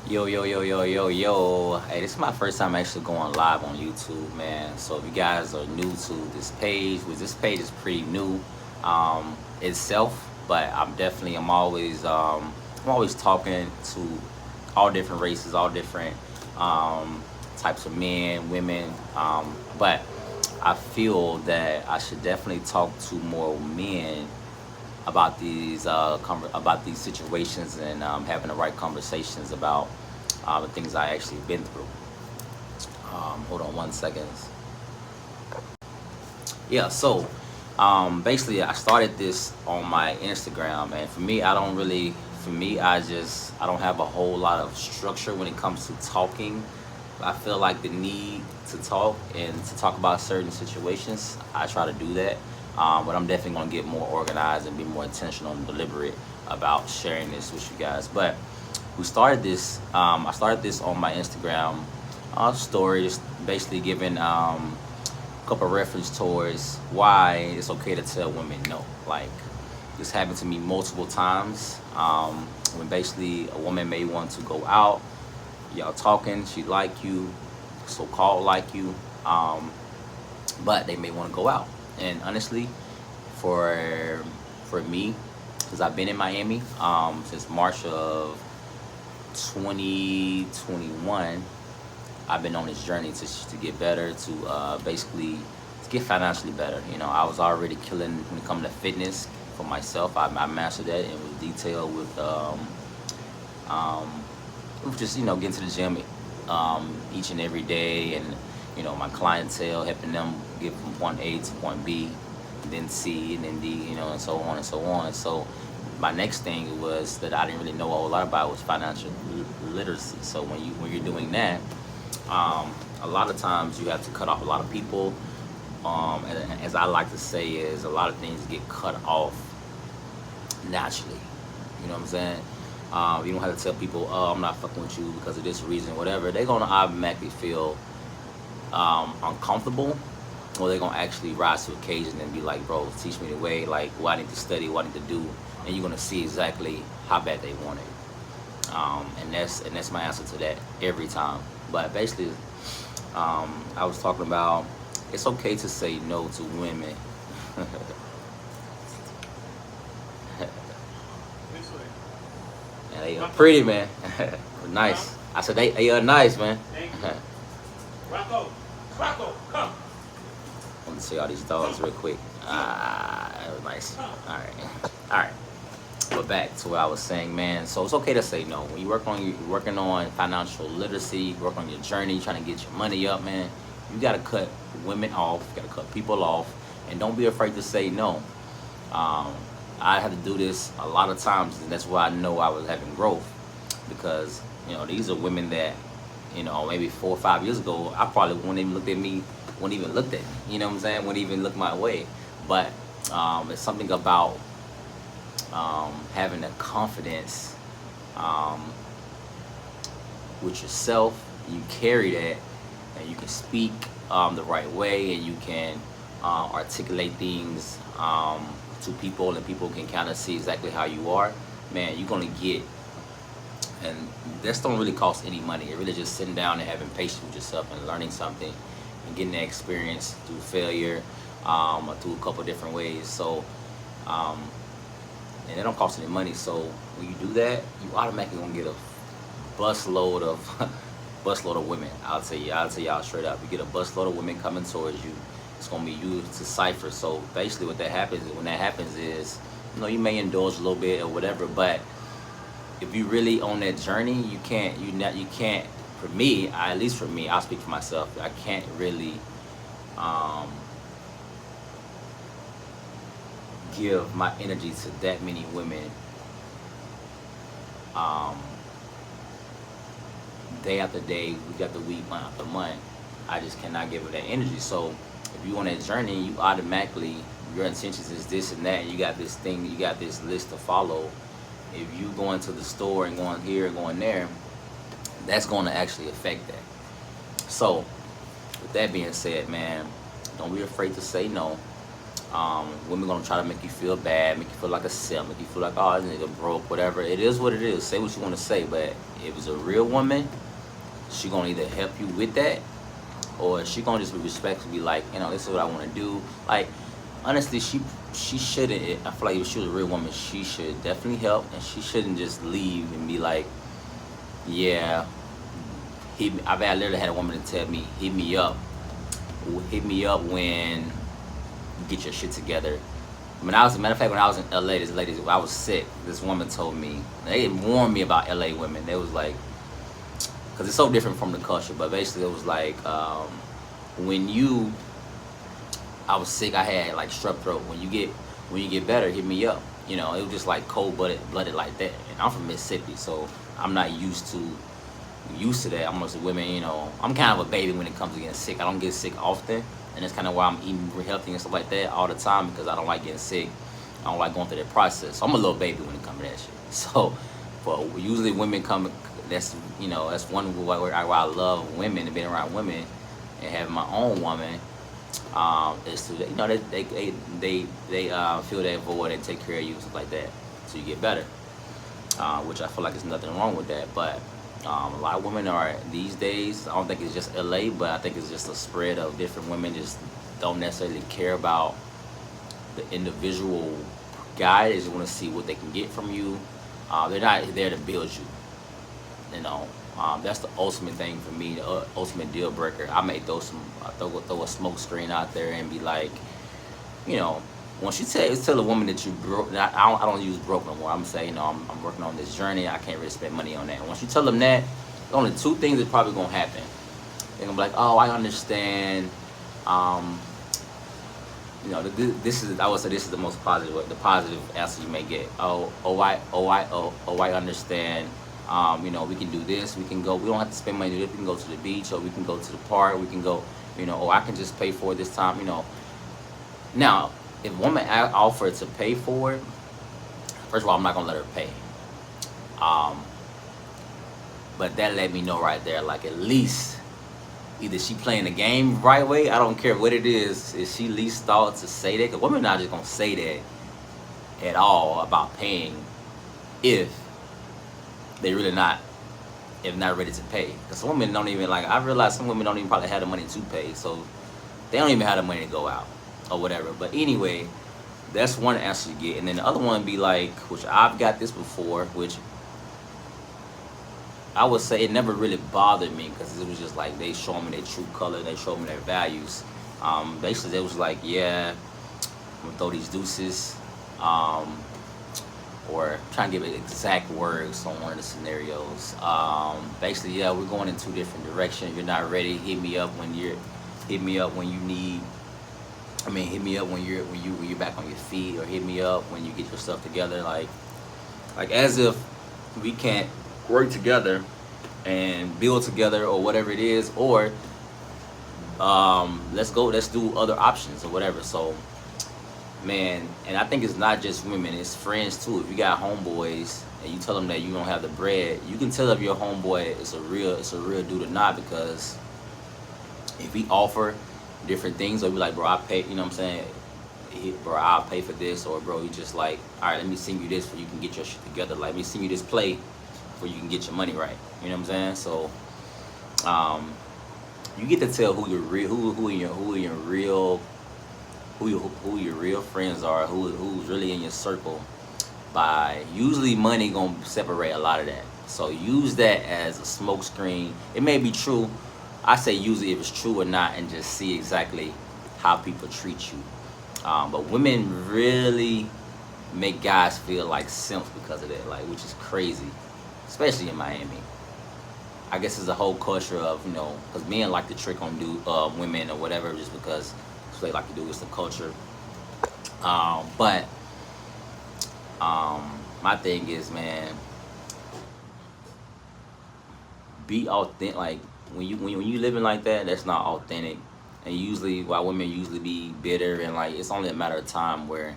Yo, yo, yo, yo, yo, yo. Hey, this is my first time actually going live on YouTube, man. So if you guys are new to this page, which this page is pretty new itself, but I'm always talking to all different races, all different types of men, women. But I feel that I should definitely talk to more men about about these situations and having the right conversations about the things I actually been through. Hold on 1 second. Yeah, so basically, I started this on my Instagram, and for me, I don't have a whole lot of structure when it comes to talking. I feel like the need to talk and to talk about certain situations. I try to do that, but I'm definitely gonna get more organized and be more intentional and deliberate about sharing this with you guys. But we started this. I started this on my Instagram story, just basically giving couple reference towards why it's okay to tell women no. Like this happened to me multiple times. When basically a woman may want to go out, y'all talking, she like you, so called like you, but they may want to go out. And honestly, for for me, because I've been in Miami since March of 2021. I've been on this journey to get better, to basically to get financially better. You know, I was already killing when it comes to fitness for myself. I mastered that and was detailed with just getting to the gym each and every day, and my clientele, helping them get from point A to point B, then C, and then D, and so on and so on. So my next thing was that I didn't really know a whole lot about was financial literacy. So when you're doing that, a lot of times you have to cut off a lot of people. And as I like to say, is a lot of things get cut off naturally. You know what I'm saying? You don't have to tell people, "Oh, I'm not fucking with you because of this reason, whatever." They're gonna automatically feel uncomfortable, or they're gonna actually rise to the occasion and be like, "Bro, teach me the way, like what I need to study, what I need to do," and you're gonna see exactly how bad they want it. And that's my answer to that every time. But basically, I was talking about it's okay to say no to women. This way. And they are pretty, man. Nice. I said they are nice, man. Thank you. Rocco. Rocco, come. Let me see all these dogs real quick. Ah, that was nice. All right, all right. But back to what I was saying, man. So it's okay to say no when you're working on financial literacy, you work on your journey, trying to get your money up, man. You gotta cut women off. You gotta cut people off, and don't be afraid to say no. Um, I had to do this a lot of times, and that's why I know I was having growth because these are women that maybe 4 or 5 years ago I probably wouldn't even looked at me, wouldn't even looked at me. You know what I'm saying? Wouldn't even look my way. But it's something about having the confidence um, with yourself. You carry that, and you can speak the right way, and you can articulate things to people, and people can kind of see exactly how you are. Man, you're gonna get, and this don't really cost any money. It really just sitting down and having patience with yourself and learning something and getting that experience through failure or through a couple different ways. So. And it don't cost any money. So when you do that, you automatically gonna get a busload of busload of women. I'll tell y'all straight up. You get a busload of women coming towards you. It's gonna be used to cipher. So basically, when that happens is, you may indulge a little bit or whatever, but if you really on that journey, you can't. For me, at least for me, I'll speak for myself. I can't really um, give my energy to that many women um, day after day, week after week, month after month. I just cannot give it that energy. So if you on that journey, you automatically, your intentions is this and that. You got this thing, you got this list to follow. If you going to the store and going here and going there, that's going to actually affect that. So with that being said, man, don't be afraid to say no. Women gonna try to make you feel bad, make you feel like a simp, make you feel like, oh, this nigga broke, whatever. It is what it is. Say what you want to say, but if it's a real woman, she gonna either help you with that, or she gonna just be respectful, be like, this is what I want to do. Like, honestly, she shouldn't. I feel like if she was a real woman, she should definitely help, and she shouldn't just leave and be like, yeah, I've literally had a woman to tell me, hit me up when you get your shit together. When I was, a matter of fact, when I was in LA, this lady, I was sick. This woman told me, they warned me about LA women. They was like, because it's so different from the culture, but basically it was like, I was sick, I had like strep throat. When you get better, hit me up. It was just like cold-blooded like that. And I'm from Mississippi, so I'm not used to that. I'm used to women, I'm kind of a baby when it comes to getting sick. I don't get sick often, and that's kind of why I'm eating healthy and stuff like that all the time, because I don't like getting sick. I don't like going through that process. So I'm a little baby when it comes to that shit. So, but usually women come, that's one where I love women and being around women and having my own woman. Is to they fill that void and take care of you and stuff like that, so you get better. Which I feel like there's nothing wrong with that, but a lot of women are these days. I don't think it's just LA, but I think it's just a spread of different women just don't necessarily care about the individual guy. They just want to see what they can get from you. They're not there to build you. That's the ultimate thing for me, the ultimate deal breaker. I may throw a smoke screen out there and be like, once you tell a woman that you broke, I don't use broke no more. I'm saying, I'm working on this journey. I can't really spend money on that. Once you tell them that, there's only two things that probably gonna happen. They're gonna be like, oh, I understand. This is, I would say, this is the most positive, the positive answer you may get. I understand. We can do this. We can go. We don't have to spend money to do this. We can go to the beach, or we can go to the park. We can go. Or I can just pay for it this time. Now, if a woman offered to pay for it, first of all, I'm not gonna let her pay. But that let me know right there, like, at least either she playing the game right way. I don't care what it is. If she at least thought to say that, because women not just gonna say that at all about paying if they really not ready to pay. Because some women don't even, I realize some women don't even probably have the money to pay, so they don't even have the money to go out or whatever. But anyway, that's one answer you get. And then the other one be like, which I've got this before, which I would say it never really bothered me, because it was just like they showed me their true color, they showed me their values. Basically, they was like, yeah, I'm gonna throw these deuces. Or trying to give it exact words on one of the scenarios. Basically, yeah, we're going in two different directions. You're not ready. Hit me up when you need. Hit me up when you're back on your feet, or hit me up when you get your stuff together. Like as if we can't work together and build together, or whatever it is, or let's do other options or whatever. So, man, and I think it's not just women, it's friends too. If you got homeboys and you tell them that you don't have the bread, you can tell if your homeboy is a real dude or not, because if he offer different things, or be like, bro, I pay, you know what I'm saying? Bro, I'll pay for this, or bro, you just like, all right, let me send you this so you can get your shit together. Like, let me send you this play so you can get your money right. You know what I'm saying? So, you get to tell who your real friends are, who's really in your circle, by usually money gonna separate a lot of that. So use that as a smoke screen. It may be true. I say usually if it's true or not, and just see exactly how people treat you. But women really make guys feel like simps because of that, which is crazy, especially in Miami. I guess it's a whole culture of, because men like to trick on women or whatever, just because that's what they like to do. It's the culture. But my thing is, man, be authentic. Like, when you living like that, that's not authentic. And usually, why women usually be bitter, and it's only a matter of time where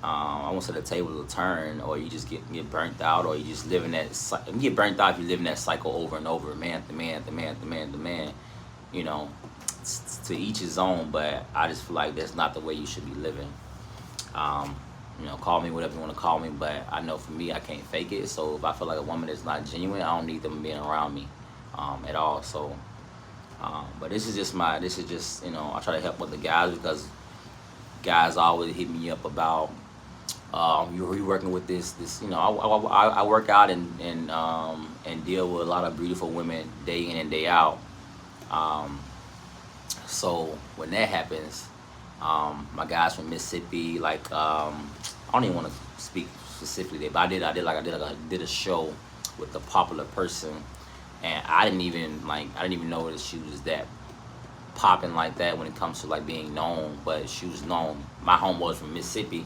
I won't say the table will turn, or you just get burnt out, or you just live in that. You get burnt out if you live in that cycle over and over, man to man to man to man to man. to each his own, but I just feel like that's not the way you should be living. Um, call me whatever you want to call me, but I know for me, I can't fake it. So if I feel like a woman is not genuine, I don't need them being around me at all. So, but this is just I try to help with the guys because guys always hit me up about you working with this. I work out and deal with a lot of beautiful women day in and day out. Um, so when that happens, my guys from Mississippi, like I don't even want to speak specifically there, but I did a show with a popular person, and I didn't even know that she was that popping like that when it comes to like being known, but she was known. My homeboys from Mississippi,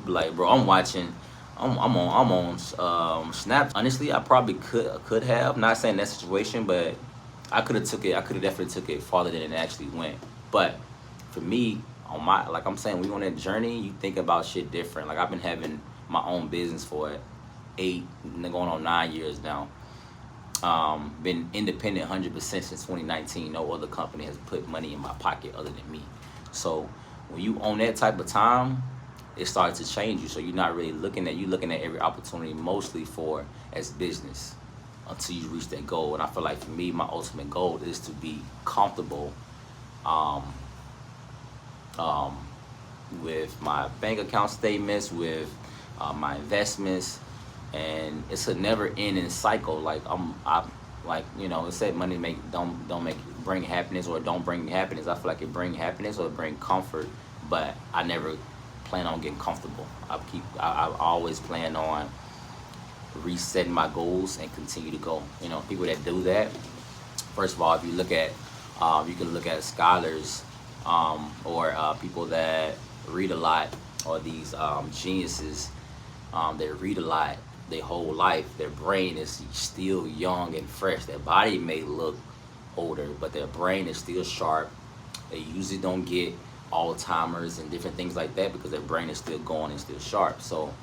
like bro, I'm on Snap. Honestly, I probably could have not saying that situation, but I could have took it. I could have definitely took it farther than it actually went. But for me, on my like I'm saying, we on that journey. You think about shit different. Like I've been having my own business for 8, going on 9 years now. Been independent 100% since 2019. No other company has put money in my pocket other than me. So when you own that type of time, it starts to change you. So you're not really looking at every opportunity mostly for as business until you reach that goal. And I feel like for me, my ultimate goal is to be comfortable um, um, with my bank account statements, with my investments, and it's a never-ending cycle. Like I like it said money don't make bring happiness or don't bring happiness. I feel like it bring happiness or it bring comfort, but I never plan on getting comfortable. I always plan on resetting my goals and continue to go. People that do that. First of all, if you look at you can look at scholars or people that read a lot or these geniuses that read a lot their whole life. Their brain is still young and fresh. Their body may look older, but their brain is still sharp. They usually don't get Alzheimer's and different things like that because their brain is still going and still sharp. So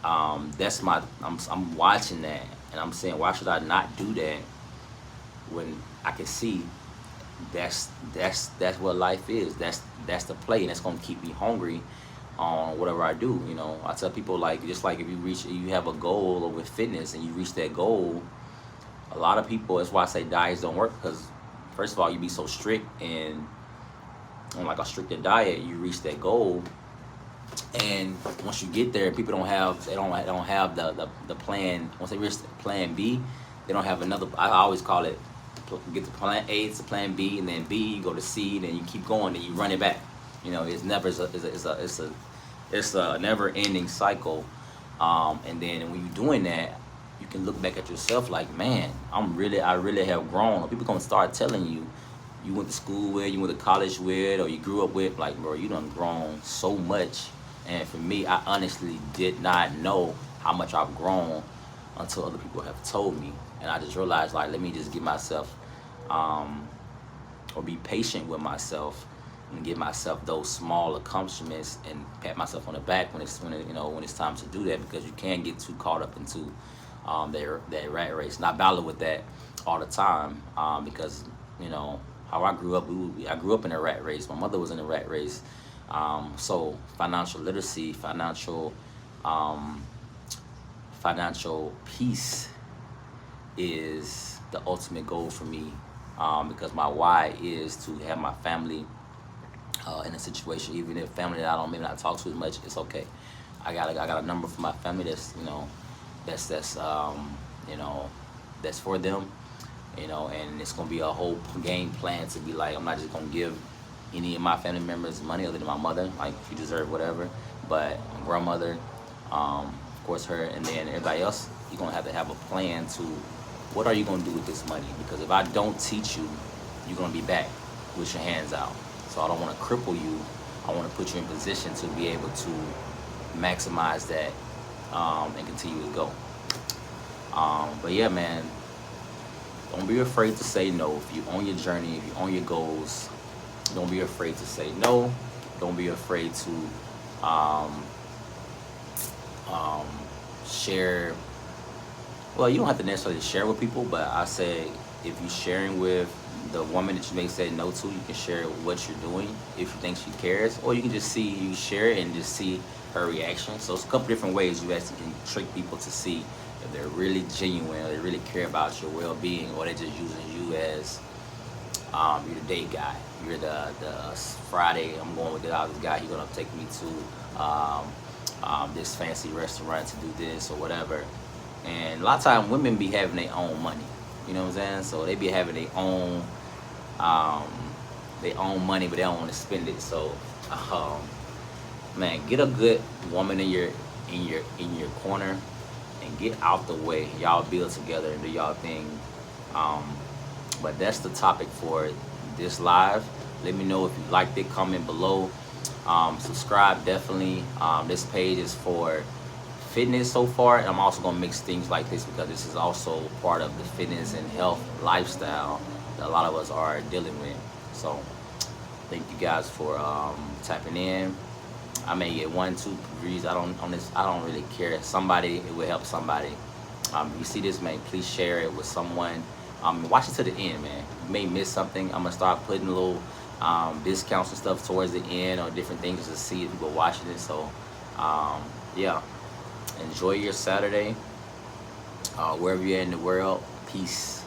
that's I'm watching that and I'm saying, why should I not do that when I can see that's what life is. That's the play, and that's gonna keep me hungry on whatever I do. I tell people, like, just like if you have a goal with fitness and you reach that goal, a lot of people, that's why I say diets don't work, because first of all, you be so strict and on like a stricter diet, you reach that goal, and once you get there, people don't have the plan. Once they reach plan B, they don't have another. I always call it, get to plan A to plan B, and then B you go to C, then you keep going, and you run it back. It's never it's a never ending cycle. And then when you're doing that, you can look back at yourself like, man, I really have grown. Or people gonna start telling you, you went to school with, you went to college with, or you grew up with, like, bro, you done grown so much. And for me, I honestly did not know how much I've grown until other people have told me. And I just realized, like, let me just give myself, or be patient with myself and give myself those small accomplishments and pat myself on the back when it's time to do that, because you can't get too caught up into that rat race. And I battle with that all the time because how I grew up. I grew up in a rat race. My mother was in a rat race. So financial literacy, financial peace is the ultimate goal for me, because my why is to have my family in a situation, even if family that I don't maybe not talk to as much, it's okay. I got a number for my family that's that's for them, and it's gonna be a whole game plan to be like, I'm not just gonna give any of my family members money other than my mother, like, she deserve whatever, but my grandmother, of course her, and then everybody else, you're gonna have to have a plan to what are you gonna do with this money, because if I don't teach you, you're gonna be back with your hands out. So I don't want to cripple you. I want to put you in position to be able to maximize that and continue to go. But yeah, man, don't be afraid to say no. If you're on your journey, if you're on your goals, don't be afraid to say no. Don't be afraid to share. Well, you don't have to necessarily share with people, but I say if you're sharing with the woman that you may say no to, you can share what you're doing if you think she cares, or you can just see you share it and just see her reaction. So it's a couple different ways you actually can trick people to see if they're really genuine, or they really care about your well-being, or they're just using you as you're the date guy. You're the Friday. I'm going with this guy. He's gonna take me to this fancy restaurant to do this or whatever. And a lot of times women be having their own money. You know what I'm saying? So they be having um, their own money, but they don't want to spend it. So, um, man, get a good woman in your corner and get out the way. Y'all build together and do y'all thing. Um, but that's the topic for this live. Let me know if you liked it. Comment below. Subscribe definitely. This page is for fitness so far, and I'm also gonna mix things like this because this is also part of the fitness and health lifestyle that a lot of us are dealing with. So thank you guys for tapping in. I may get 1-2 views. I don't really care. Somebody, it will help somebody. If you see this, man, please share it with someone. Watch it to the end, man. You may miss something. I'm gonna start putting little discounts and stuff towards the end, or different things to see if people watching it. So yeah, enjoy your Saturday, wherever you're in the world. Peace.